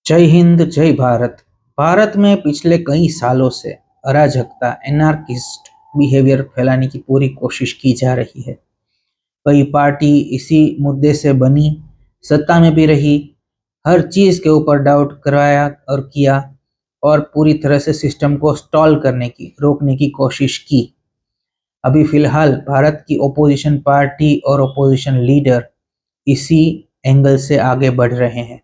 जय हिंद, जय भारत। भारत में पिछले कई सालों से अराजकता, एनार्किस्ट बिहेवियर फैलाने की पूरी कोशिश की जा रही है। कई पार्टी इसी मुद्दे से बनी, सत्ता में भी रही, हर चीज के ऊपर डाउट करवाया और किया, और पूरी तरह से सिस्टम को स्टॉल करने की, रोकने की कोशिश की। अभी फिलहाल भारत की ओपोजिशन पार्टी और ओपोजिशन लीडर इसी एंगल से आगे बढ़ रहे हैं।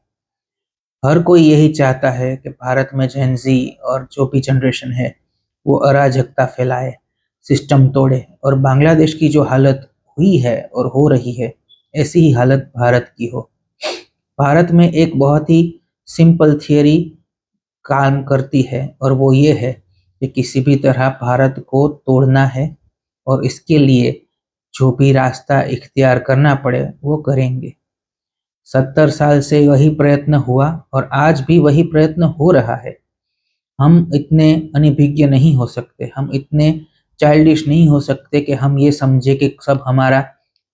हर कोई यही चाहता है कि भारत में जेन जी और जो भी जनरेशन है वो अराजकता फैलाए, सिस्टम तोड़े, और बांग्लादेश की जो हालत हुई है और हो रही है, ऐसी ही हालत भारत की हो। भारत में एक बहुत ही सिंपल थियरी काम करती है, और वो ये है कि किसी भी तरह भारत को तोड़ना है, और इसके लिए जो भी रास्ता इख्तियार करना पड़े वो करेंगे। 70 साल से वही प्रयत्न हुआ और आज भी वही प्रयत्न हो रहा है। हम इतने अनभिज्ञ नहीं हो सकते, हम इतने चाइल्डिश नहीं हो सकते कि हम ये समझे कि सब हमारा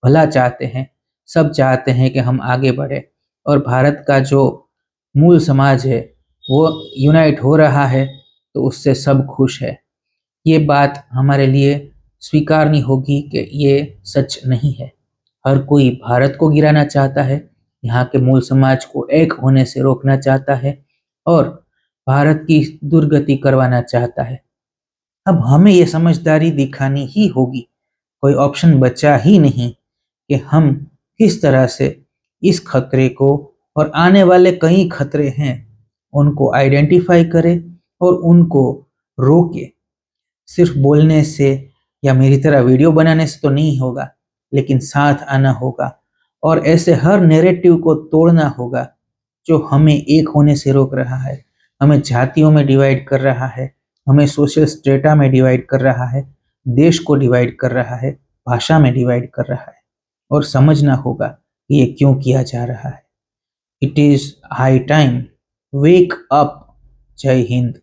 भला चाहते हैं, सब चाहते हैं कि हम आगे बढ़े और भारत का जो मूल समाज है वो यूनाइट हो रहा है, तो उससे सब खुश है। ये बात हमारे लिए स्वीकारनी होगी कि ये सच नहीं है। हर कोई भारत को गिराना चाहता है, यहाँ के मूल समाज को एक होने से रोकना चाहता है और भारत की दुर्गति करवाना चाहता है। अब हमें ये समझदारी दिखानी ही होगी, कोई ऑप्शन बचा ही नहीं कि हम किस तरह से इस खतरे को और आने वाले कई खतरे हैं उनको आइडेंटिफाई करें और उनको रोके। सिर्फ बोलने से या मेरी तरह वीडियो बनाने से तो नहीं होगा, लेकिन साथ आना होगा और ऐसे हर नैरेटिव को तोड़ना होगा जो हमें एक होने से रोक रहा है, हमें जातियों में डिवाइड कर रहा है, हमें सोशल स्ट्रेटा में डिवाइड कर रहा है, देश को डिवाइड कर रहा है, भाषा में डिवाइड कर रहा है। और समझना होगा कि ये क्यों किया जा रहा है। It is high time, wake up. जय हिंद।